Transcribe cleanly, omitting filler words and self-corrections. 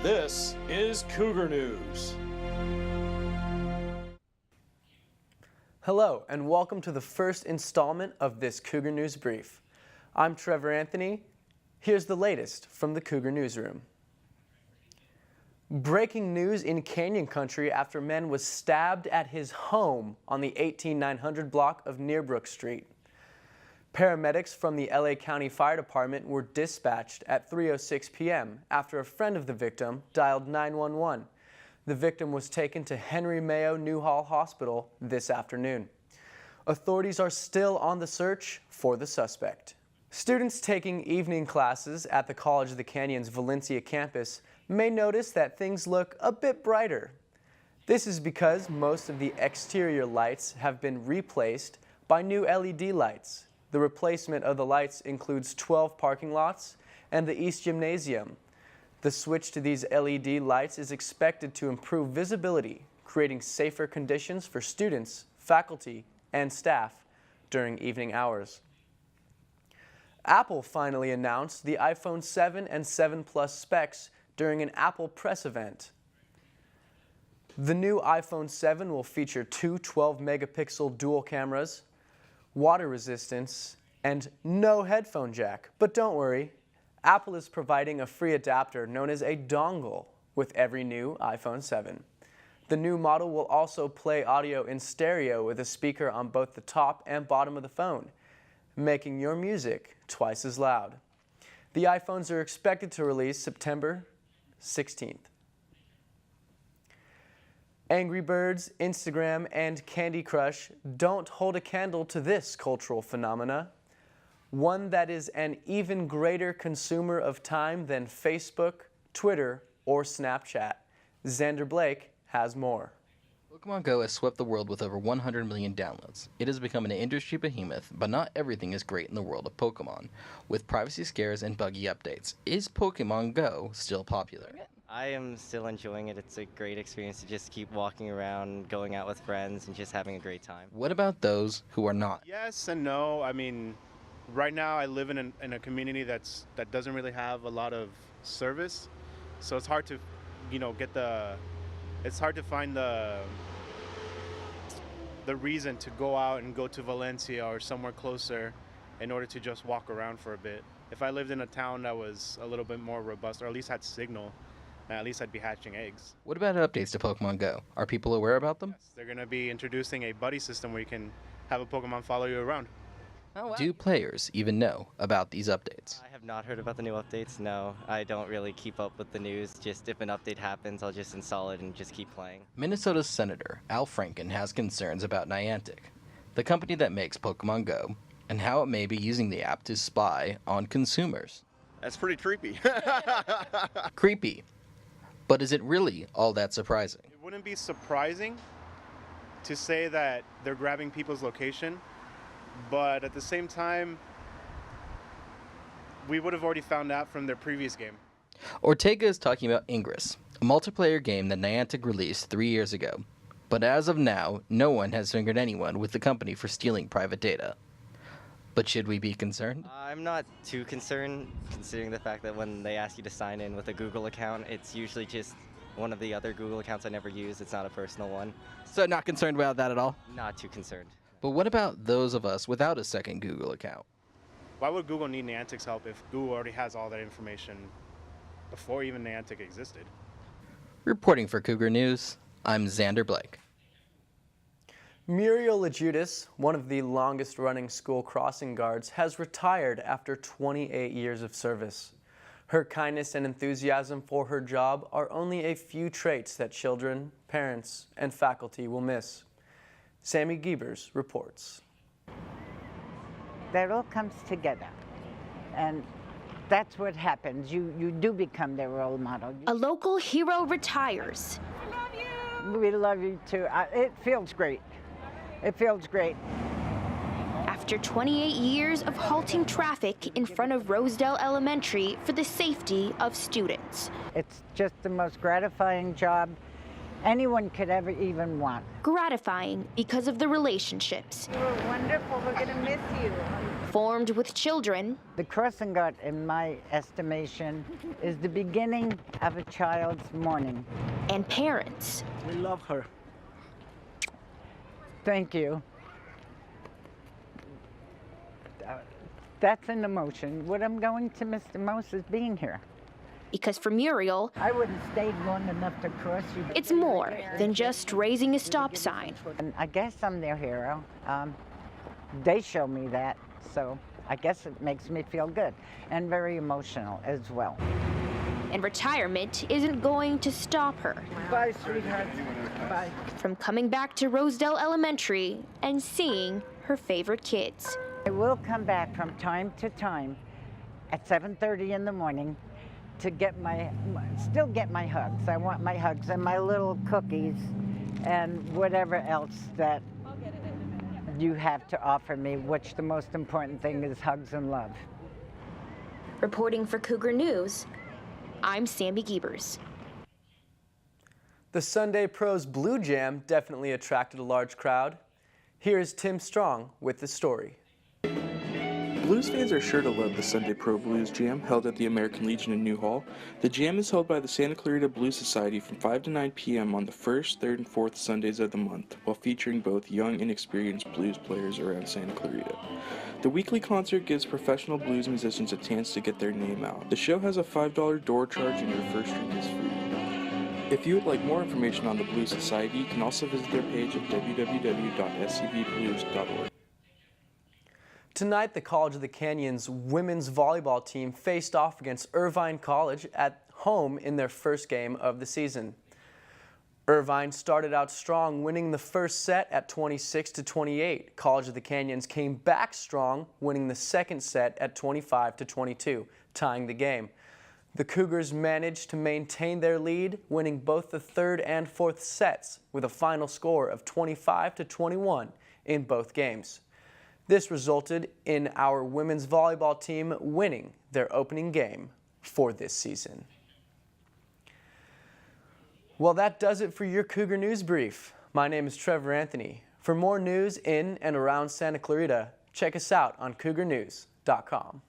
This is Cougar News. Hello, and welcome to the first installment of this Cougar News Brief. I'm Trevor Anthony. Here's the latest from the Cougar Newsroom. Breaking news in Canyon Country after man was stabbed at his home on the 18900 block of Nearbrook Street. Paramedics from the LA County Fire Department were dispatched at 3:06 p.m. after a friend of the victim dialed 911. The victim was taken to Henry Mayo Newhall Hospital this afternoon. Authorities are still on the search for the suspect. Students taking evening classes at the College of the Canyon's Valencia campus may notice that things look a bit brighter. This is because most of the exterior lights have been replaced by new LED lights. The replacement of the lights includes 12 parking lots and the East Gymnasium. The switch to these LED lights is expected to improve visibility, creating safer conditions for students, faculty, and staff during evening hours. Apple finally announced the iPhone 7 and 7 Plus specs during an Apple press event. The new iPhone 7 will feature two 12-megapixel dual cameras, water resistance, and no headphone jack. But don't worry, Apple is providing a free adapter known as a dongle with every new iPhone 7. The new model will also play audio in stereo with a speaker on both the top and bottom of the phone, making your music twice as loud. The iPhones are expected to release September 16th. Angry Birds, Instagram, and Candy Crush don't hold a candle to this cultural phenomena, one that is an even greater consumer of time than Facebook, Twitter, or Snapchat. Xander Blake has more. Pokemon Go has swept the world with over 100 million downloads. It has become an industry behemoth, but not everything is great in the world of Pokemon. With privacy scares and buggy updates, is Pokemon Go still popular? I am still enjoying it. It's a great experience to just keep walking around, going out with friends, and just having a great time. What about those who are not? Yes and no. I mean, right now I live in a community that doesn't really have a lot of service, so it's hard to, it's hard to find the reason to go out and go to Valencia or somewhere closer in order to just walk around for a bit. If I lived in a town that was a little bit more robust, or at least had signal, at least I'd be hatching eggs. What about updates to Pokemon Go? Are people aware about them? Yes, they're going to be introducing a buddy system where you can have a Pokemon follow you around. Oh, wow. Do players even know about these updates? I have not heard about the new updates, no. I don't really keep up with the news. Just if an update happens, I'll just install it and just keep playing. Minnesota's Senator Al Franken has concerns about Niantic, the company that makes Pokemon Go, and how it may be using the app to spy on consumers. That's pretty creepy. Creepy. But is it really all that surprising? It wouldn't be surprising to say that they're grabbing people's location, but at the same time, we would have already found out from their previous game. Ortega is talking about Ingress, a multiplayer game that Niantic released 3 years ago. But as of now, no one has fingered anyone with the company for stealing private data. But should we be concerned? I'm not too concerned, considering the fact that when they ask you to sign in with a Google account, it's usually just one of the other Google accounts I never use. It's not a personal one. So not concerned about that at all? Not too concerned. But what about those of us without a second Google account? Why would Google need Niantic's help if Google already has all that information before even Niantic existed? Reporting for Cougar News, I'm Xander Blake. Muriel Lejudas, one of the longest-running school crossing guards, has retired after 28 years of service. Her kindness and enthusiasm for her job are only a few traits that children, parents, and faculty will miss. Sammy Giebers reports. That all comes together, and that's what happens. You do become their role model. A local hero retires. We love you! We love you too. It feels great. It feels great. After 28 years of halting traffic in front of Rosedale Elementary for the safety of students. It's just the most gratifying job anyone could ever even want. Gratifying because of the relationships. You were wonderful. We're going to miss you. formed with children. The crossing guard, in my estimation, is the beginning of a child's morning. And parents. We love her. Thank you. That's an emotion. What I'm going to miss the most is being here. Because for Muriel, I wouldn't stay long enough to cross you. it's more than just raising a stop sign. And I guess I'm their hero. They show me that, so I guess it makes me feel good and very emotional as well. And retirement isn't going to stop her Bye, sweetheart. Bye. from coming back to Rosedale Elementary and seeing her favorite kids. I will come back from time to time at 7:30 in the morning to get still get my hugs. I want my hugs and my little cookies and whatever else that you have to offer me, which the most important thing is hugs and love. Reporting for Cougar News, I'm Sammy Giebers. The Sunday Pros Blue Jam definitely attracted a large crowd. Here's Tim Strong with the story. Blues fans are sure to love the Sunday Pro Blues Jam, held at the American Legion in Newhall. The jam is held by the Santa Clarita Blues Society from 5 to 9 p.m. on the 1st, 3rd, and 4th Sundays of the month, while featuring both young and experienced blues players around Santa Clarita. The weekly concert gives professional blues musicians a chance to get their name out. The show has a $5 door charge and your first drink is free. If you would like more information on the Blues Society, you can also visit their page at www.scvblues.org. Tonight, the College of the Canyons women's volleyball team faced off against Irvine College at home in their first game of the season. Irvine started out strong, winning the first set at 26-28. College of the Canyons came back strong, winning the second set at 25-22, tying the game. The Cougars managed to maintain their lead, winning both the third and fourth sets with a final score of 25-21 in both games. This resulted in our women's volleyball team winning their opening game for this season. Well, that does it for your Cougar News Brief. My name is Trevor Anthony. For more news in and around Santa Clarita, check us out on CougarNews.com.